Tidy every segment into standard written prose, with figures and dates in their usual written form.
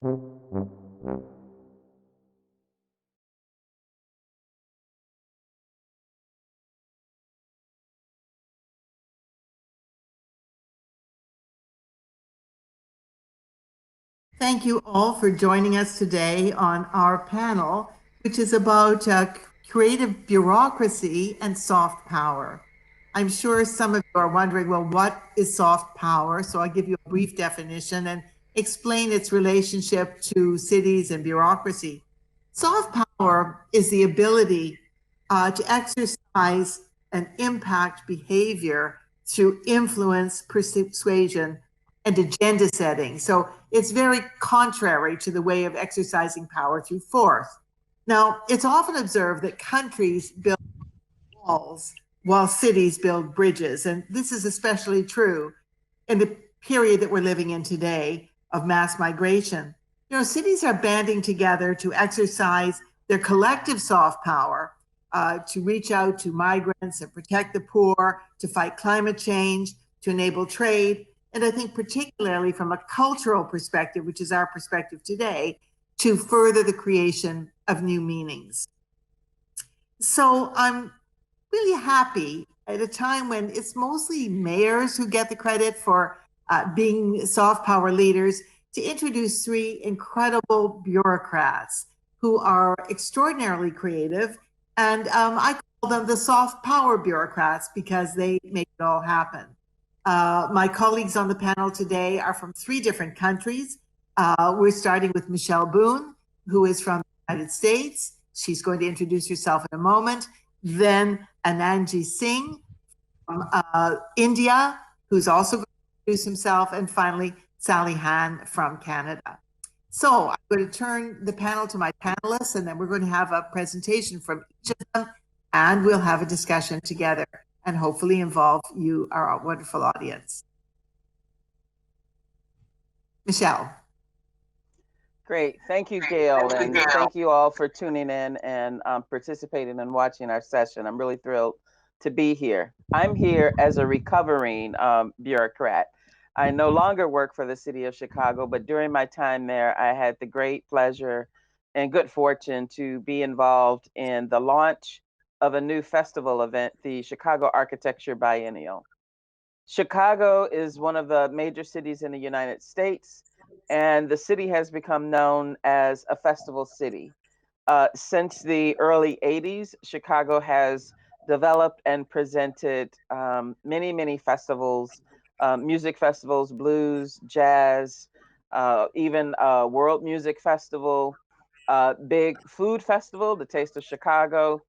Thank you all for joining us today on our panel, which is about creative bureaucracy and soft power. I'm sure some of you are wondering, well, what is soft power? So I'll give you a brief definition and explain its relationship to cities and bureaucracy. Soft power is the ability to exercise and impact behavior through influence, persuasion, and agenda setting. So it's very contrary to the way of exercising power through force. Now, it's often observed that countries build walls while cities build bridges. And this is especially true in the period that we're living in today of mass migration. You know, cities are banding together to exercise their collective soft power to reach out to migrants and protect the poor, to fight climate change, to enable trade, and I think particularly from a cultural perspective, which is our perspective today, to further the creation of new meanings. So I'm really happy at a time when it's mostly mayors who get the credit for being soft power leaders to introduce three incredible bureaucrats who are extraordinarily creative. And I call them the soft power bureaucrats because they make it all happen. My colleagues on the panel today are from three different countries. We're starting with Michelle Boone, who is from the United States. She's going to introduce herself in a moment. Then Ananji Singh from India, who's also going to introduce himself. And finally, Sally Han from Canada. So I'm going to turn the panel to my panelists, and then we're going to have a presentation from each of them, and we'll have a discussion together and hopefully involve you, our wonderful audience. Michelle. Great. Thank you, Gail. And thank you all for tuning in and participating and watching our session. I'm really thrilled to be here. I'm here as a recovering bureaucrat. I no longer work for the city of Chicago, but during my time there, I had the great pleasure and good fortune to be involved in the launch of a new festival event, the Chicago Architecture Biennial. Chicago is one of the major cities in the United States, and the city has become known as a festival city. Since the early 80s, Chicago has developed and presented many festivals, music festivals, blues, jazz, even a world music festival, big food festival, the Taste of Chicago.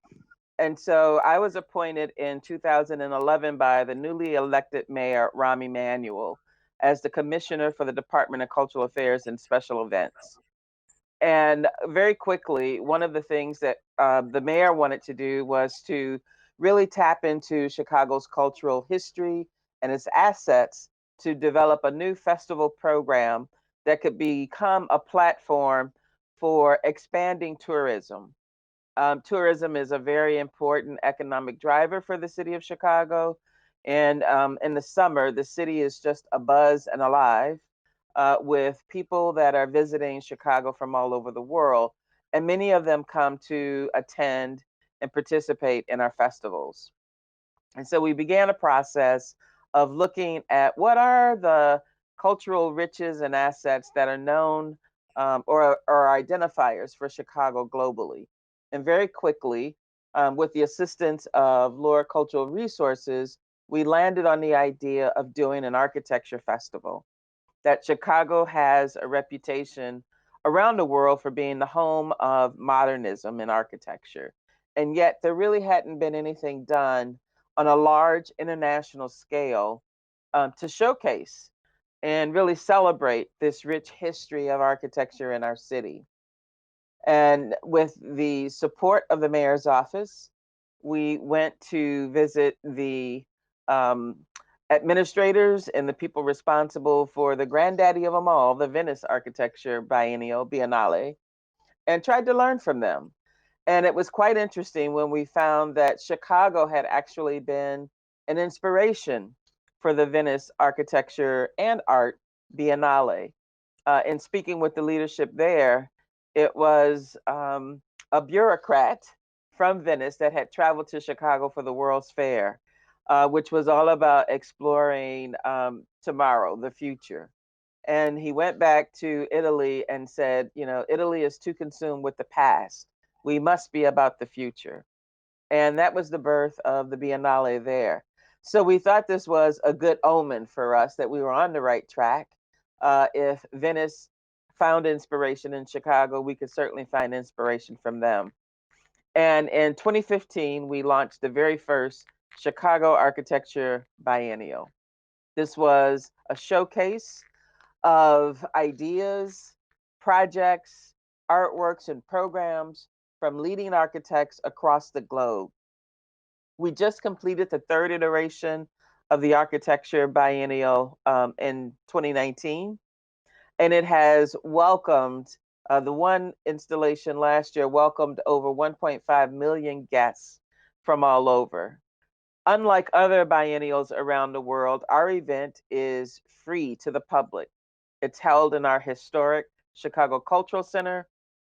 And so I was appointed in 2011 by the newly elected mayor, Rahm Emanuel, as the commissioner for the Department of Cultural Affairs and Special Events. And very quickly, one of the things that the mayor wanted to do was to really tap into Chicago's cultural history and its assets to develop a new festival program that could become a platform for expanding tourism. Tourism is a very important economic driver for the city of Chicago. And in the summer, the city is just abuzz and alive with people that are visiting Chicago from all over the world. And many of them come to attend and participate in our festivals. And so we began a process of looking at what are the cultural riches and assets that are known or identifiers for Chicago globally. And very quickly, with the assistance of Lord Cultural Resources, we landed on the idea of doing an architecture festival. That Chicago has a reputation around the world for being the home of modernism in architecture. And yet there really hadn't been anything done on a large international scale to showcase and really celebrate this rich history of architecture in our city. And with the support of the mayor's office, we went to visit the administrators and the people responsible for the granddaddy of them all, the Venice Architecture Biennial, Biennale, and tried to learn from them. And it was quite interesting when we found that Chicago had actually been an inspiration for the Venice Architecture and Art Biennale. in speaking with the leadership there, it was a bureaucrat from Venice that had traveled to Chicago for the World's Fair, which was all about exploring tomorrow, the future. And he went back to Italy and said, you know, Italy is too consumed with the past. We must be about the future. And that was the birth of the Biennale there. So we thought this was a good omen for us that we were on the right track. If Venice found inspiration in Chicago, we could certainly find inspiration from them. And in 2015, we launched the very first Chicago Architecture Biennial. This was a showcase of ideas, projects, artworks, and programs from leading architects across the globe. We just completed the third iteration of the Architecture Biennial in 2019, and it has welcomed the one installation last year welcomed over 1.5 million guests from all over. Unlike other biennials around the world, our event is free to the public. It's held in our historic Chicago Cultural Center,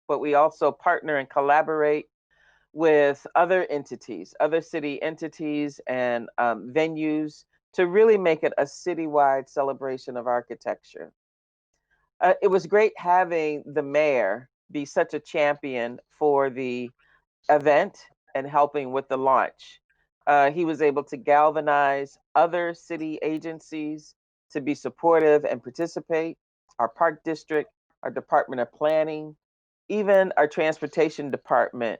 but we also partner and collaborate with other entities, other city entities and venues to really make it a citywide celebration of architecture. It was great having the mayor be such a champion for the event and helping with the launch. He was able to galvanize other city agencies to be supportive and participate. Our park district, our Department of Planning, even our transportation department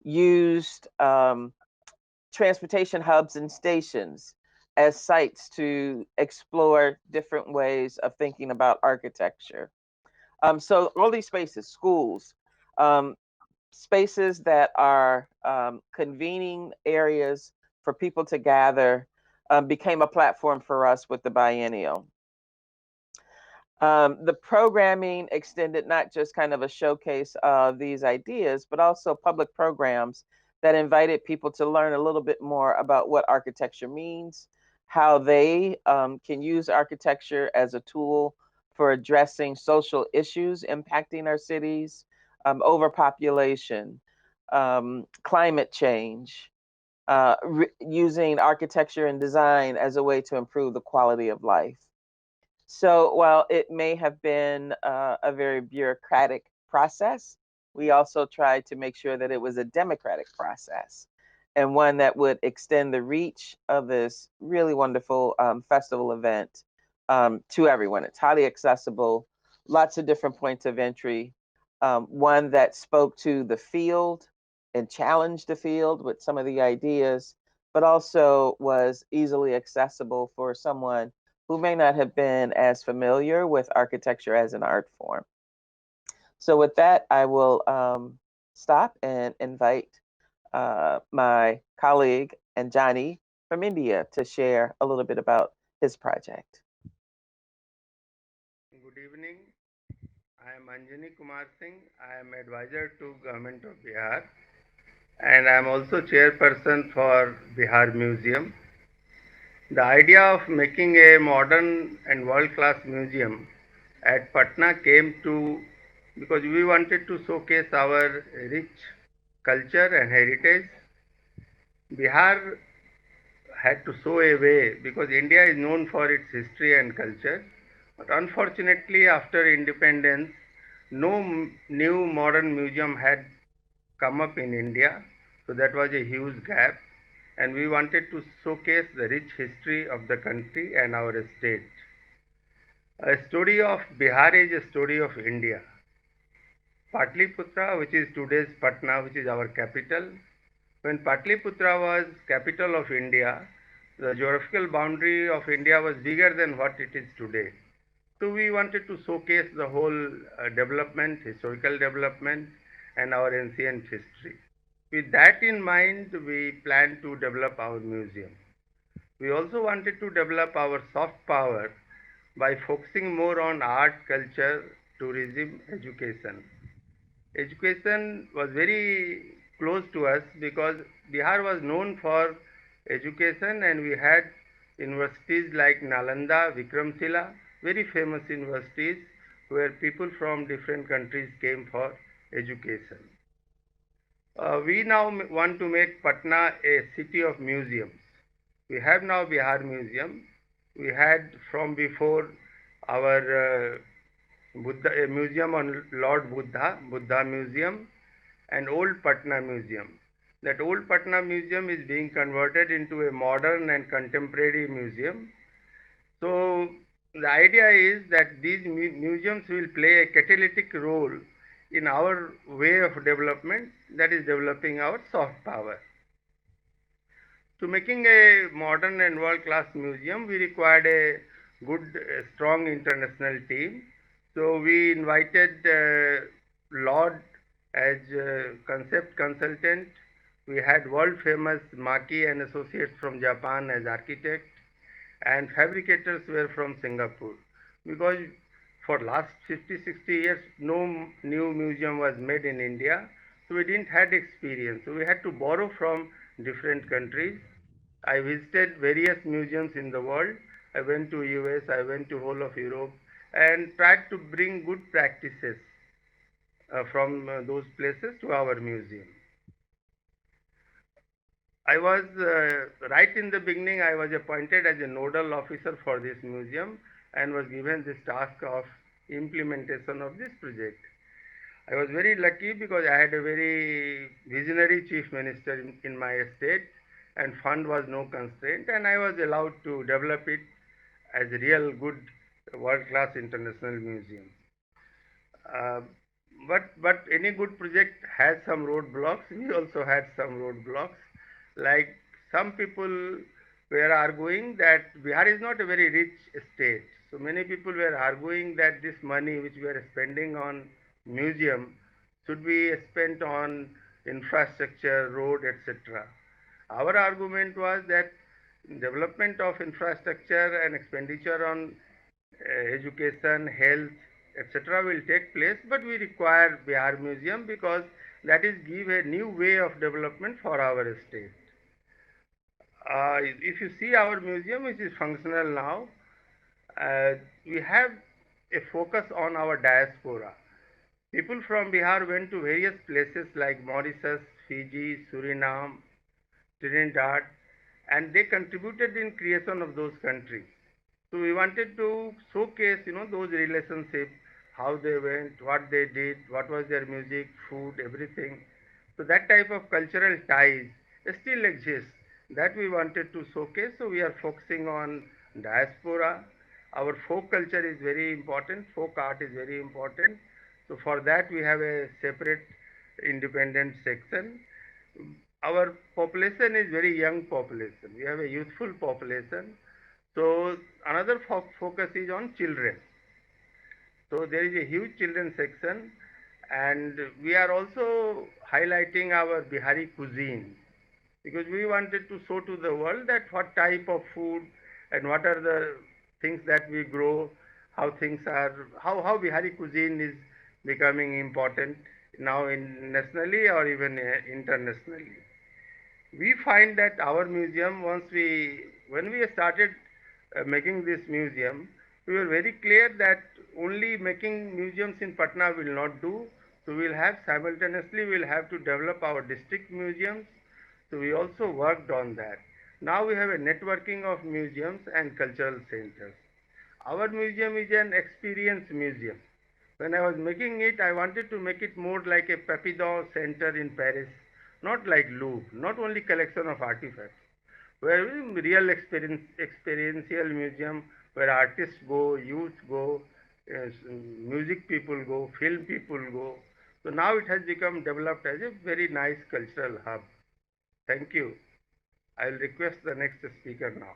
used transportation hubs and stations as sites to explore different ways of thinking about architecture. So all these spaces, schools, um, spaces that are convening areas for people to gather, became a platform for us with the biennial. The programming extended not just kind of a showcase of these ideas, but also public programs that invited people to learn a little bit more about what architecture means, how they can use architecture as a tool for addressing social issues impacting our cities, overpopulation, climate change, using architecture and design as a way to improve the quality of life. So while it may have been a very bureaucratic process, we also tried to make sure that it was a democratic process and one that would extend the reach of this really wonderful festival event to everyone. It's highly accessible, lots of different points of entry, one that spoke to the field and challenged the field with some of the ideas, but also was easily accessible for someone who may not have been as familiar with architecture as an art form. So with that, I will stop and invite my colleague Anjani from India to share a little bit about his project. Good evening. I am Anjani Kumar Singh. I am advisor to Government of Bihar and I am also chairperson for Bihar Museum. The idea of making a modern and world-class museum at Patna came to because we wanted to showcase our rich culture and heritage. Bihar had to show a way because India is known for its history and culture. But unfortunately, after independence, no new modern museum had come up in India. So that was a huge gap. And we wanted to showcase the rich history of the country and our state. A story of Bihar is a story of India. Patliputra, which is today's Patna, which is our capital. When Patliputra was capital of India, the geographical boundary of India was bigger than what it is today. So we wanted to showcase the whole development, historical development, and our ancient history. With that in mind, we planned to develop our museum. We also wanted to develop our soft power by focusing more on art, culture, tourism, education. Education was very close to us because Bihar was known for education and we had universities like Nalanda, Vikramshila, very famous universities where people from different countries came for education. We now want to make Patna a city of museums. We have now Bihar Museum. We had from before our a museum on Lord Buddha, Buddha Museum, and Old Patna Museum. That Old Patna Museum is being converted into a modern and contemporary museum. So the idea is that these museums will play a catalytic role in our way of development, that is developing our soft power. To making a modern and world-class museum, we required a good, strong international team. So we invited Lord as concept consultant. We had world-famous Maki and Associates from Japan as architect, and fabricators were from Singapore. Because for last 50, 60 years, no new museum was made in India, so we didn't had experience. So we had to borrow from different countries. I visited various museums in the world. I went to US, I went to whole of Europe, and tried to bring good practices from those places to our museum. I was right in the beginning, I was appointed as a nodal officer for this museum and was given this task of implementation of this project. I was very lucky because I had a very visionary chief minister in my state, and fund was no constraint, and I was allowed to develop it as a real good world-class international museum. Uh, but any good project has some roadblocks. We also had some roadblocks. Like some people were arguing that Bihar is not a very rich state. So many people were arguing that this money which we are spending on museum should be spent on infrastructure, road, etc. Our argument was that development of infrastructure and expenditure on education, health, etc. will take place, but we require Bihar Museum because that is give a new way of development for our state. If you see our museum, which is functional now, we have a focus on our diaspora. People from Bihar went to various places like Mauritius, Fiji, Suriname, Trinidad, and they contributed in creation of those countries. So we wanted to showcase, those relationships, how they went, what they did, what was their music, food, everything. So that type of cultural ties still exists. That we wanted to showcase. So we are focusing on diaspora. Our folk culture is very important. Folk art is very important. So for that we have a separate independent section. Our population is very young population. We have a youthful population. So another focus is on children. So there is a huge children section, and we are also highlighting our Bihari cuisine because we wanted to show to the world that what type of food and what are the things that we grow, how things are, how Bihari cuisine is becoming important now in nationally or even internationally. We find that our museum, when we started making this museum, we were very clear that only making museums in Patna will not do. So we'll have simultaneously, we'll have to develop our district museums. So we also worked on that. Now we have a networking of museums and cultural centers. Our museum is an experience museum. When I was making it, I wanted to make it more like a Papillon Center in Paris, not like Louvre, not only collection of artifacts, where real experiential museum where artists go, youth go, music people go, film people go. So now it has become developed as a very nice cultural hub. Thank you. I will request the next speaker now.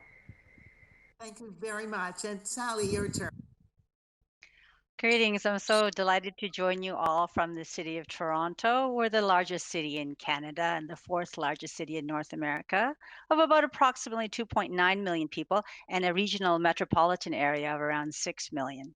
Thank you very much. And Sally, your turn. Greetings. I'm so delighted to join you all from the city of Toronto. We're the largest city in Canada and the fourth largest city in North America, of about approximately 2.9 million people and a regional metropolitan area of around 6 million.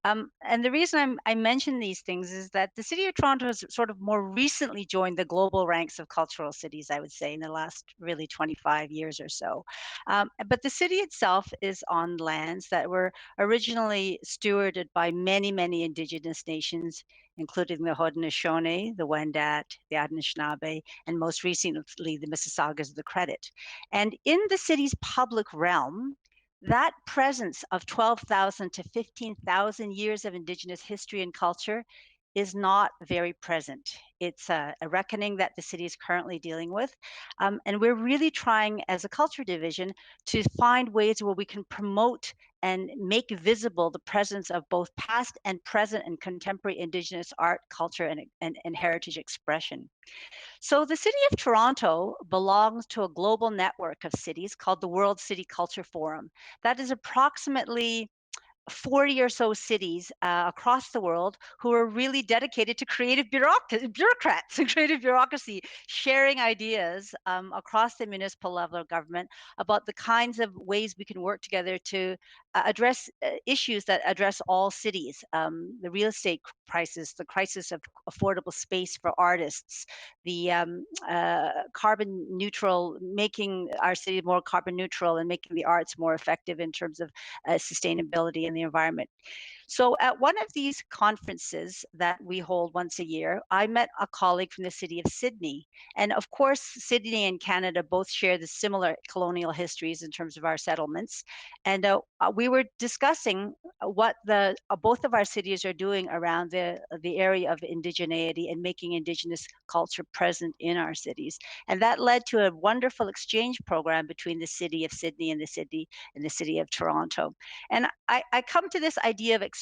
And the reason I mention these things is that the city of Toronto has sort of more recently joined the global ranks of cultural cities, I would say, in the last really 25 years or so. But the city itself is on lands that were originally stewarded by many, many indigenous nations, including the Haudenosaunee, the Wendat, the Anishinaabe, and most recently the Mississaugas of the Credit. And in the city's public realm, that presence of 12,000 to 15,000 years of Indigenous history and culture is not very present. It's a reckoning that the city is currently dealing with. And we're really trying as a culture division to find ways where we can promote and make visible the presence of both past and present and contemporary Indigenous art, culture, and heritage expression. So the city of Toronto belongs to a global network of cities called the World City Culture Forum. That is approximately 40 or so cities across the world who are really dedicated to creative bureaucrats and creative bureaucracy, sharing ideas across the municipal level of government about the kinds of ways we can work together to address issues that address all cities, the real estate crisis, the crisis of affordable space for artists, the carbon neutral, making our city more carbon neutral and making the arts more effective in terms of sustainability in the environment. So at one of these conferences that we hold once a year, I met a colleague from the city of Sydney. And of course, Sydney and Canada both share the similar colonial histories in terms of our settlements. And we were discussing what the both of our cities are doing around the area of indigeneity and making Indigenous culture present in our cities. And that led to a wonderful exchange program between the city of Sydney and the city of Toronto. And I come to this idea of exchange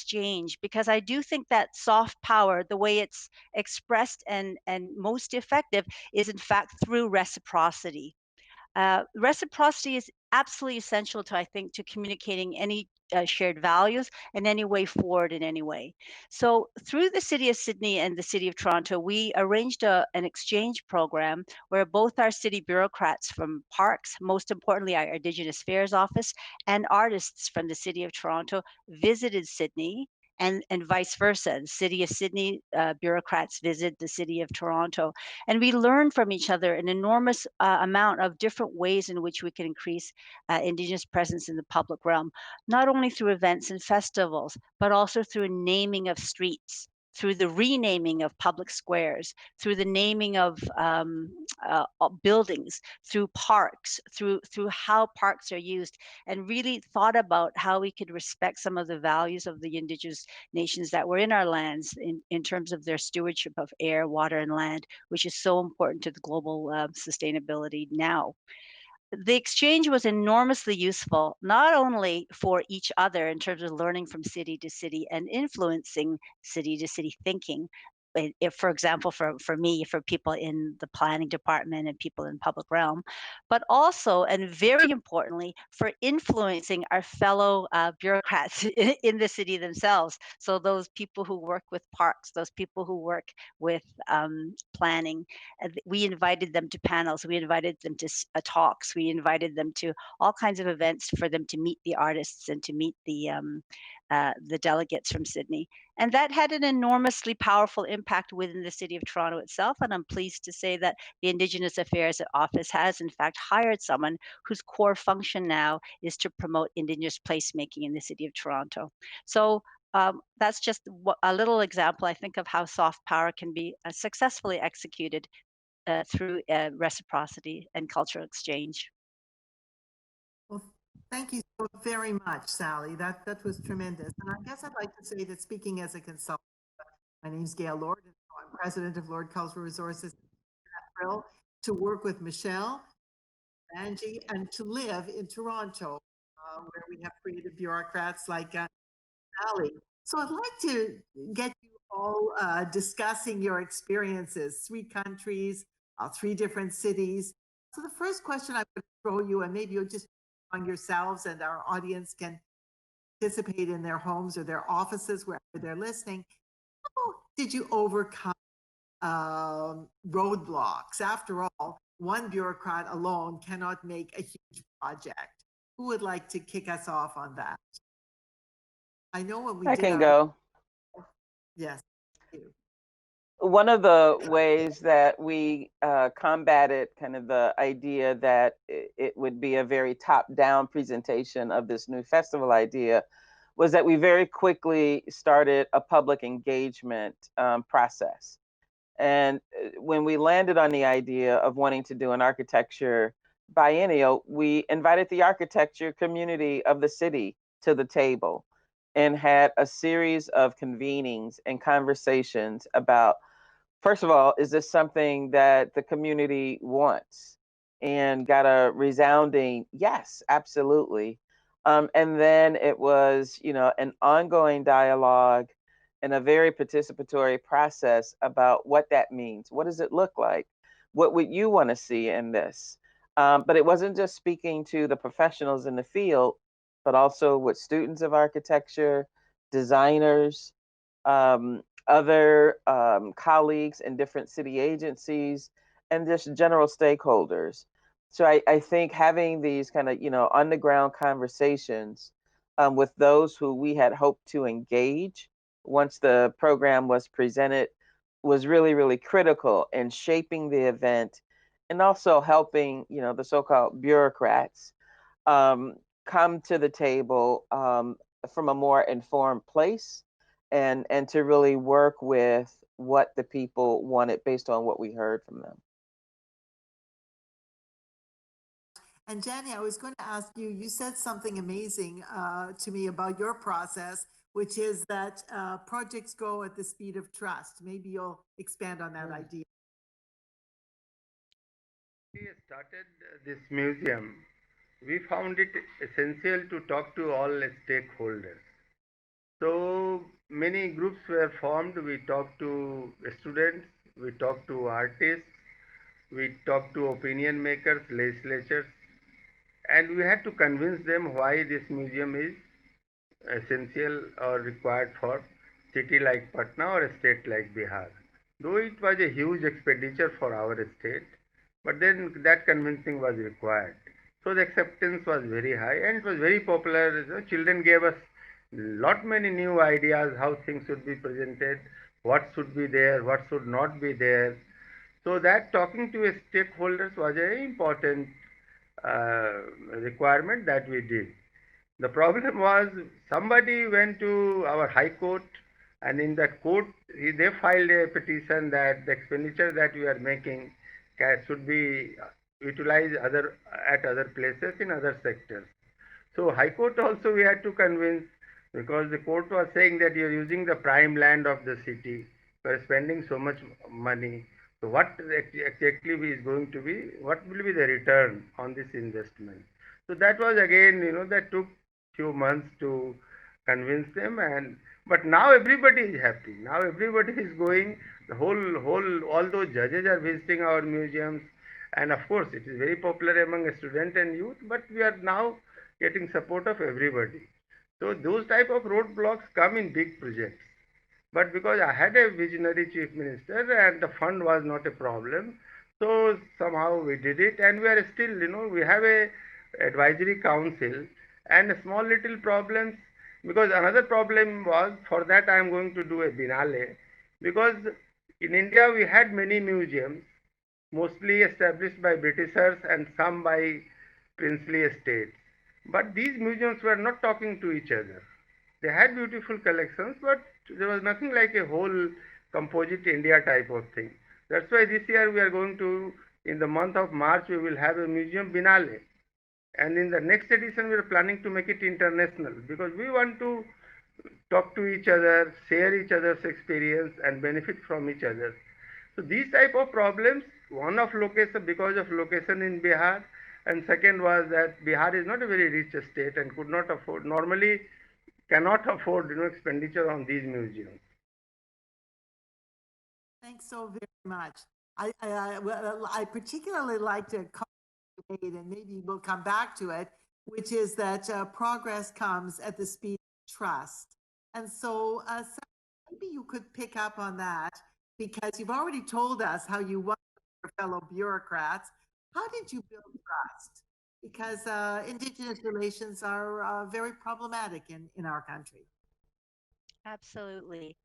because I do think that soft power, the way it's expressed and most effective, is in fact through reciprocity. Reciprocity is absolutely essential to, I think, to communicating any shared values and any way forward in any way. So through the City of Sydney and the City of Toronto, we arranged an exchange program where both our city bureaucrats from parks, most importantly our Indigenous Affairs Office, and artists from the City of Toronto visited Sydney and vice versa. The City of Sydney bureaucrats visit the City of Toronto. And we learn from each other an enormous amount of different ways in which we can increase Indigenous presence in the public realm, not only through events and festivals, but also through naming of streets, through the renaming of public squares, through the naming of buildings, through parks, through how parks are used, and really thought about how we could respect some of the values of the Indigenous nations that were in our lands in terms of their stewardship of air, water, and land, which is so important to the global sustainability now. The exchange was enormously useful, not only for each other in terms of learning from city to city and influencing city to city thinking. If, for example, for me, for people in the planning department and people in public realm, but also, and very importantly, for influencing our fellow bureaucrats in the city themselves. So those people who work with parks, those people who work with planning, we invited them to panels, we invited them to talks, we invited them to all kinds of events for them to meet the artists and to meet the delegates from Sydney. And that had an enormously powerful impact within the City of Toronto itself. And I'm pleased to say that the Indigenous Affairs Office has, in fact, hired someone whose core function now is to promote Indigenous placemaking in the City of Toronto. So that's just a little example, I think, of how soft power can be successfully executed through reciprocity and cultural exchange. Well, thank you so very much, Sally. That was tremendous. And I guess I'd like to say that speaking as a consultant, my name is Gail Lord, and I'm president of Lord Cultural Resources. I'm thrilled to work with Michelle, Angie, and to live in Toronto, where we have creative bureaucrats like Sally. So I'd like to get you all discussing your experiences, 3 countries, 3 different cities. So the first question I would throw you, and maybe you'll just on yourselves and our audience can participate in their homes or their offices, wherever they're listening. How did you overcome roadblocks? After all, one bureaucrat alone cannot make a huge project. Who would like to kick us off on that? I know when we I did can our, go. yes, thank you. One of the ways that we combated kind of the idea that it would be a very top-down presentation of this new festival idea was that we very quickly started a public engagement process. And when we landed on the idea of wanting to do an architecture biennial, we invited the architecture community of the city to the table and had a series of convenings and conversations about, first of all, is this something that the community wants? And got a resounding yes, absolutely. And then it was, an ongoing dialogue and a very participatory process about what that means. What does it look like? What would you want to see in this? But it wasn't just speaking to the professionals in the field, but also with students of architecture, designers, other colleagues in different city agencies, and just general stakeholders. So I think having these kind of, on the ground conversations with those who we had hoped to engage once the program was presented was really, really critical in shaping the event and also helping, the so-called bureaucrats um, come to the table from a more informed place and to really work with what the people wanted based on what we heard from them. And Jenny, I was going to ask you, you said something amazing to me about your process, which is that projects go at the speed of trust. Maybe you'll expand on that idea. We started this museum. We found it essential to talk to all stakeholders. So many groups were formed. We talked to students, we talked to artists, we talked to opinion makers, legislators, and we had to convince them why this museum is essential or required for city like Patna or a state like Bihar. Though it was a huge expenditure for our state, but then that convincing was required. So the acceptance was very high and it was very popular. Children gave us lot many new ideas how things should be presented, what should be there, what should not be there. So that talking to stakeholders was an important requirement that we did. The problem was somebody went to our high court, and in that court they filed a petition that the expenditure that we are making should be utilized at other places in other sectors. So High Court also we had to convince, because the court was saying that you're using the prime land of the city, we're spending so much money. So what exactly is going to be, what will be the return on this investment? So that was again, that took few months to convince them, and but now everybody is happy. Now everybody is going. The whole all those judges are visiting our museums, and of course it is very popular among students and youth. But we are now getting support of everybody. So those type of roadblocks come in big projects. But because I had a visionary chief minister and the fund was not a problem, so somehow we did it, and we are still, we have a advisory council and small little problems. Because another problem was, for that I am going to do a biennale, because in India we had many museums, mostly established by Britishers and some by princely estates. But these museums were not talking to each other. They had beautiful collections, but there was nothing like a whole composite India type of thing. That's why this year we are going to, in the month of March, we will have a museum biennale. And in the next edition, we are planning to make it international, because we want to talk to each other, share each other's experience, and benefit from each other. So these type of problems, one of location, because of location in Bihar, and second was that Bihar is not a very rich state and could not afford, normally cannot afford, expenditure on these museums. Thanks so very much. I particularly liked a comment you made, and maybe we'll come back to it, which is that progress comes at the speed of trust. And so, maybe you could pick up on that, because you've already told us how you won your fellow bureaucrats. How did you build trust? Because Indigenous relations are very problematic in our country. Absolutely.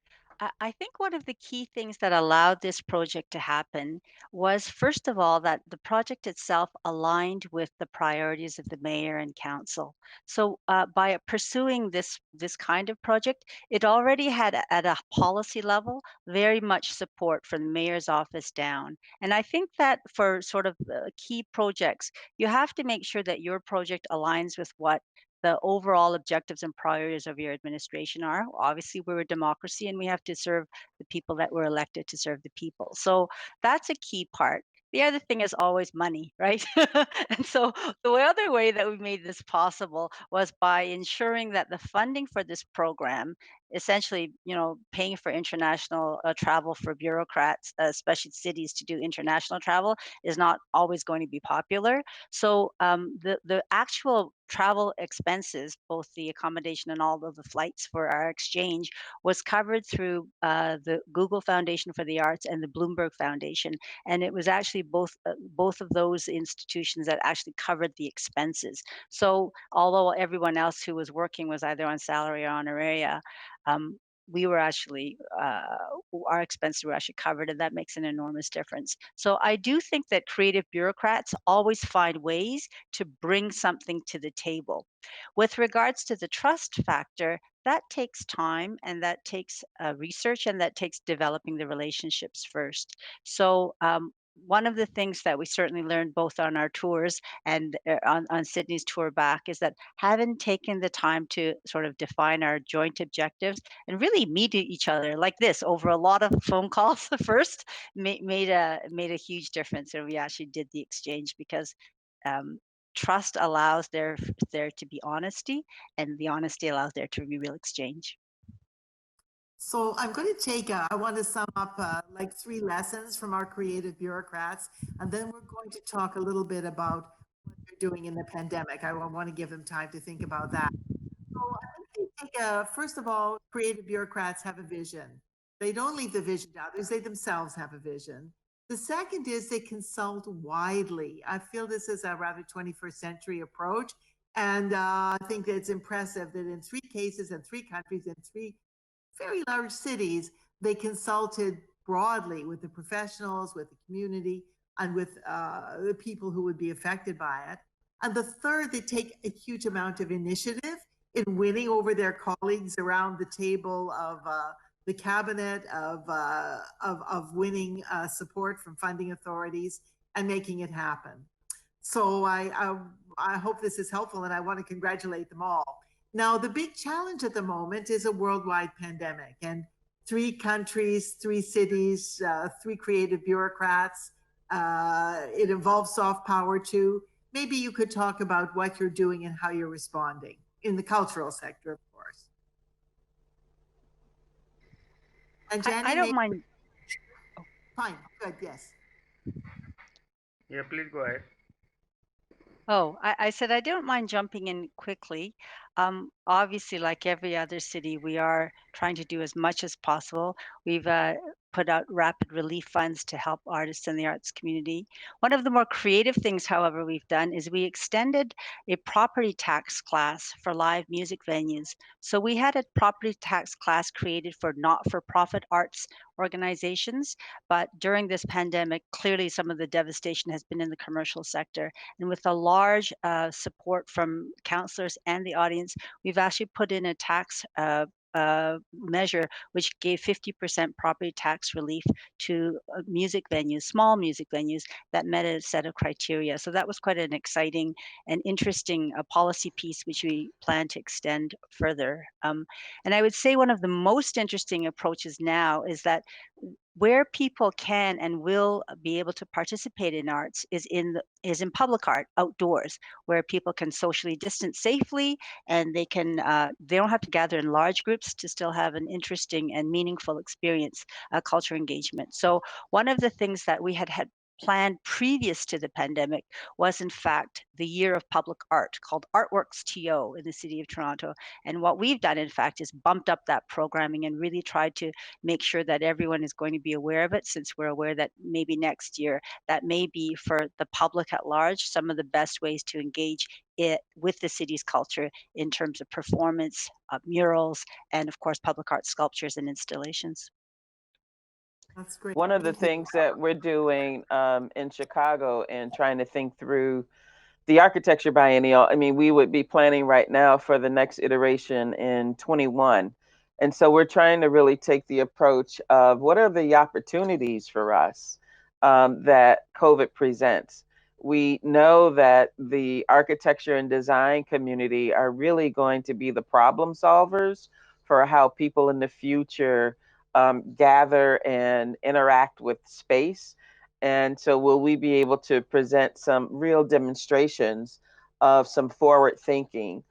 I think one of the key things that allowed this project to happen was, first of all, that the project itself aligned with the priorities of the mayor and council. So, by pursuing this kind of project, it already had at a policy level very much support from the mayor's office down. And I think that for sort of key projects, you have to make sure that your project aligns with what the overall objectives and priorities of your administration are. Obviously, we're a democracy and we have to serve the people that were elected to serve the people. So that's a key part. The other thing is always money, right? And so the other way that we made this possible was by ensuring that the funding for this program, essentially, paying for international travel for bureaucrats, especially cities to do international travel, is not always going to be popular. So the actual travel expenses, both the accommodation and all of the flights for our exchange, was covered through the Google Foundation for the Arts and the Bloomberg Foundation, and it was actually both of those institutions that actually covered the expenses. So although everyone else who was working was either on salary or honoraria, um, we were actually our expenses were actually covered, and that makes an enormous difference. So I do think that creative bureaucrats always find ways to bring something to the table. With regards to the trust factor, that takes time and that takes research and that takes developing the relationships first. So one of the things that we certainly learned both on our tours and on Sydney's tour back is that having taken the time to sort of define our joint objectives and really meet each other like this over a lot of phone calls first made a huge difference. And we actually did the exchange because um, trust allows there to be honesty, and the honesty allows there to be real exchange. So I'm going to I want to sum up like 3 lessons from our creative bureaucrats, and then we're going to talk a little bit about what they're doing in the pandemic. I want to give them time to think about that. So I think first of all, creative bureaucrats have a vision. They don't leave the vision to others, they themselves have a vision. The second is they consult widely. I feel this is a rather 21st century approach. And I think that it's impressive that in 3 cases in 3 countries, in 3 very large cities, they consulted broadly with the professionals, with the community, and with the people who would be affected by it. And the third, they take a huge amount of initiative in winning over their colleagues around the table of the cabinet, of winning support from funding authorities and making it happen. So I hope this is helpful, and I want to congratulate them all. Now, the big challenge at the moment is a worldwide pandemic, and 3 countries, 3 cities, 3 creative bureaucrats. It involves soft power too. Maybe you could talk about what you're doing and how you're responding in the cultural sector, of course. And Jenny, I don't mind. Fine, good, yes. Yeah, please go ahead. Oh, I said I don't mind jumping in quickly. Obviously, like every other city, we are trying to do as much as possible. We've put out rapid relief funds to help artists in the arts community. One of the more creative things, however, we've done is we extended a property tax class for live music venues. So we had a property tax class created for not-for-profit arts organizations, but during this pandemic, clearly some of the devastation has been in the commercial sector. And with a large support from counselors and the audience, we've actually put in a tax measure which gave 50% property tax relief to music venues, small music venues that met a set of criteria. So that was quite an exciting and interesting policy piece, which we plan to extend further. And I would say one of the most interesting approaches now is that where people can and will be able to participate in arts is in public art outdoors, where people can socially distance safely, and they don't have to gather in large groups to still have an interesting and meaningful experience, culture engagement. So one of the things that we had planned previous to the pandemic was in fact the year of public art called Artworks TO in the city of Toronto. And what we've done, in fact, is bumped up that programming and really tried to make sure that everyone is going to be aware of it, since we're aware that maybe next year that may be for the public at large some of the best ways to engage it with the city's culture in terms of performance, murals, and of course public art sculptures and installations. That's great. One of the Thank you. things that we're doing in Chicago and trying to think through the architecture biennial, I mean, we would be planning right now for the next iteration in 21. And so we're trying to really take the approach of what are the opportunities for us that COVID presents. We know that the architecture and design community are really going to be the problem solvers for how people in the future gather and interact with space. And so, will we be able to present some real demonstrations of some forward thinking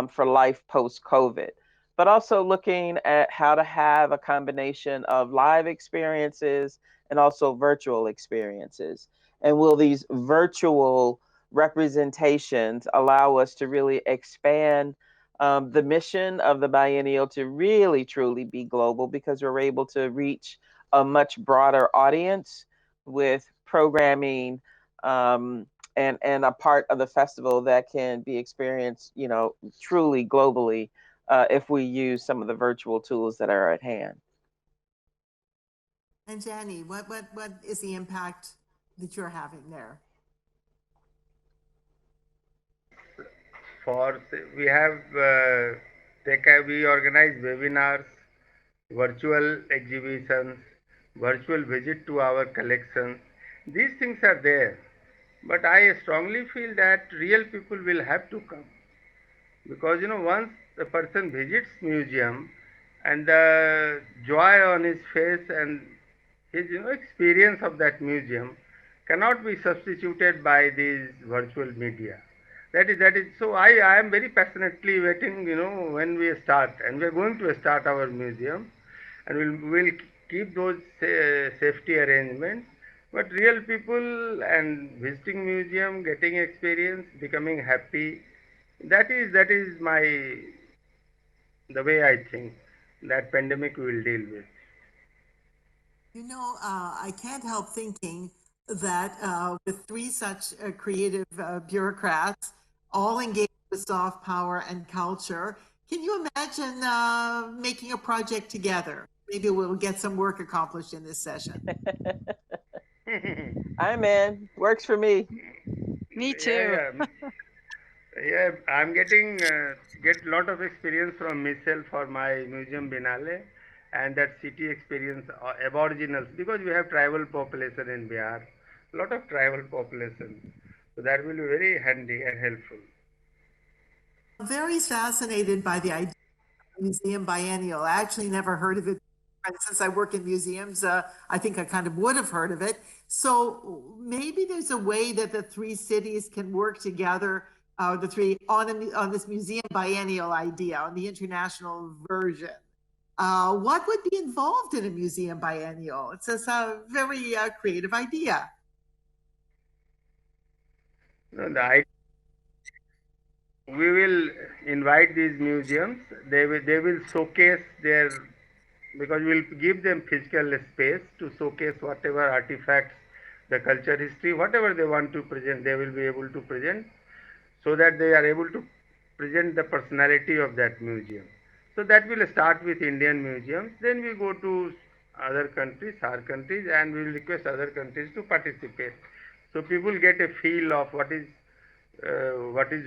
for life post COVID? But also looking at how to have a combination of live experiences and also virtual experiences. And will these virtual representations allow us to really expand the mission of the biennial to really truly be global, because we're able to reach a much broader audience with programming and a part of the festival that can be experienced, you know, truly globally if we use some of the virtual tools that are at hand. And Jenny, what is the impact that you're having there? For we have we organize webinars, virtual exhibitions, virtual visit to our collections. These things are there, but I strongly feel that real people will have to come, because once the person visits museum and the joy on his face and his experience of that museum cannot be substituted by these virtual media. That is so I am very passionately waiting, when we start, and we are going to start our museum, and we'll keep those safety arrangements, but real people and visiting museum, getting experience, becoming happy, that is my the way I think that pandemic we will deal with. I can't help thinking that with three such creative bureaucrats, all engaged with soft power and culture, can you imagine making a project together? Maybe we'll get some work accomplished in this session. I'm in. Works for me. Me Yeah, too. yeah. Yeah, I'm getting get lot of experience from Michelle for my museum Binale, and that city experience aboriginals, because we have tribal population in Bihar, lot of tribal population, so that will be very handy and helpful. I'm very fascinated by the idea of museum biennial. I actually never heard of it. And since I work in museums, I think I kind of would have heard of it. So maybe there's a way that the three cities can work together, the three on this museum biennial idea, on the international version. What would be involved in a museum biennial? It's just a very creative idea. No, we will invite these museums. They will showcase their, because we'll give them physical space to showcase whatever artifacts, the culture history, whatever they want to present, they will be able to present, so that they are able to present the personality of that museum. So that will start with Indian museums, then we go to other countries, our countries, and we will request other countries to participate. So people get a feel of what is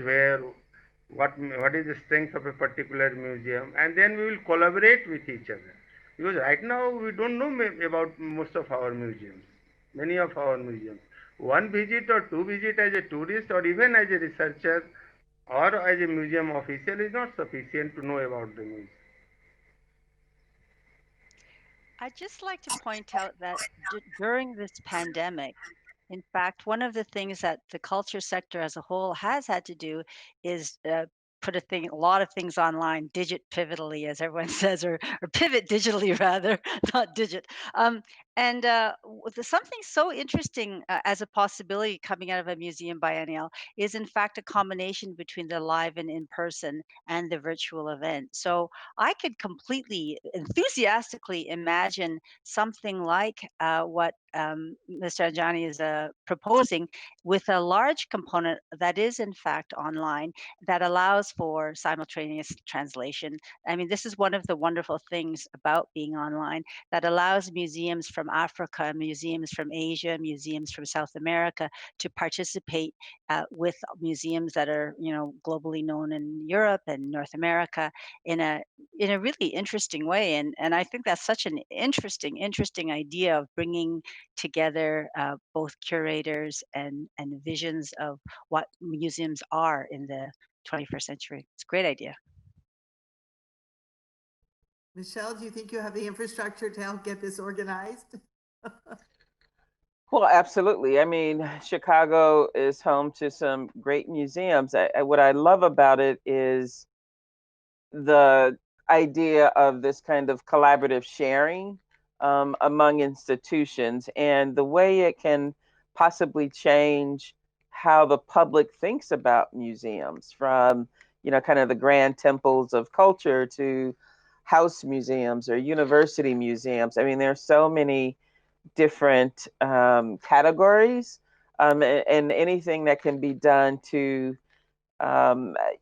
where, what is the strength of a particular museum, and then we will collaborate with each other. Because right now we don't know about most of our museums, many of our museums. One visit or two visit as a tourist or even as a researcher or as a museum official is not sufficient to know about the museum. I'd just like to point out that during this pandemic, in fact, one of the things that the culture sector as a whole has had to do is put a lot of things online, digit pivotally, as everyone says, or pivot digitally rather, not digit. And something so interesting as a possibility coming out of a museum biennial is, in fact, a combination between the live and in person and the virtual event. So I could completely enthusiastically imagine something like what Mr. Anjani is proposing, with a large component that is, in fact, online, that allows for simultaneous translation. I mean, this is one of the wonderful things about being online, that allows museums from Africa, museums from Asia, museums from South America to participate with museums that are, globally known in Europe and North America in a really interesting way. And I think that's such an interesting idea of bringing together both curators and visions of what museums are in the 21st century. It's a great idea. Michelle, do you think you have the infrastructure to help get this organized? Well, absolutely. I mean, Chicago is home to some great museums. What I love about it is the idea of this kind of collaborative sharing among institutions, and the way it can possibly change how the public thinks about museums, from kind of the grand temples of culture to house museums or university museums. I mean, there's so many different categories, and anything that can be done to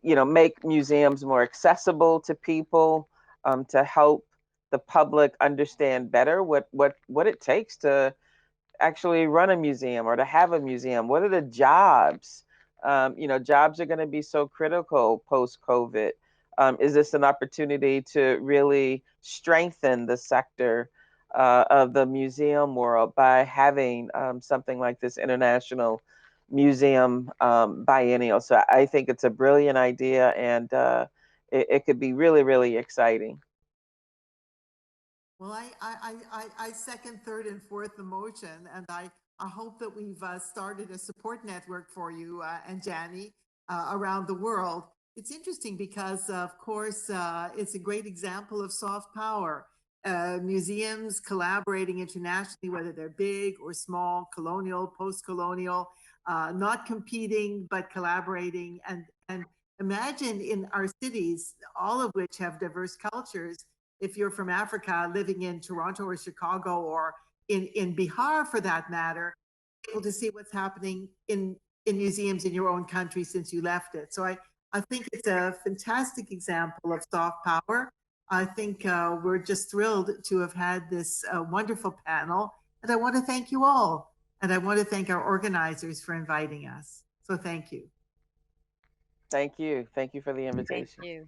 make museums more accessible to people, to help the public understand better what it takes to actually run a museum or to have a museum. What are the jobs? Jobs are going to be so critical post-COVID. Is this an opportunity to really strengthen the sector of the museum world by having something like this international museum biennial? So I think it's a brilliant idea, and it could be really, really exciting. Well, I second, third, and fourth the motion, and I hope that we've started a support network for you and Jani around the world. It's interesting because, of course, it's a great example of soft power. Museums collaborating internationally, whether they're big or small, colonial, post-colonial, not competing but collaborating. And imagine in our cities, all of which have diverse cultures. If you're from Africa living in Toronto or Chicago or in Bihar for that matter, able to see what's happening in museums in your own country since you left it. So I think it's a fantastic example of soft power. I think we're just thrilled to have had this wonderful panel. And I want to thank you all. And I want to thank our organizers for inviting us. So thank you. Thank you. Thank you for the Thank invitation. you.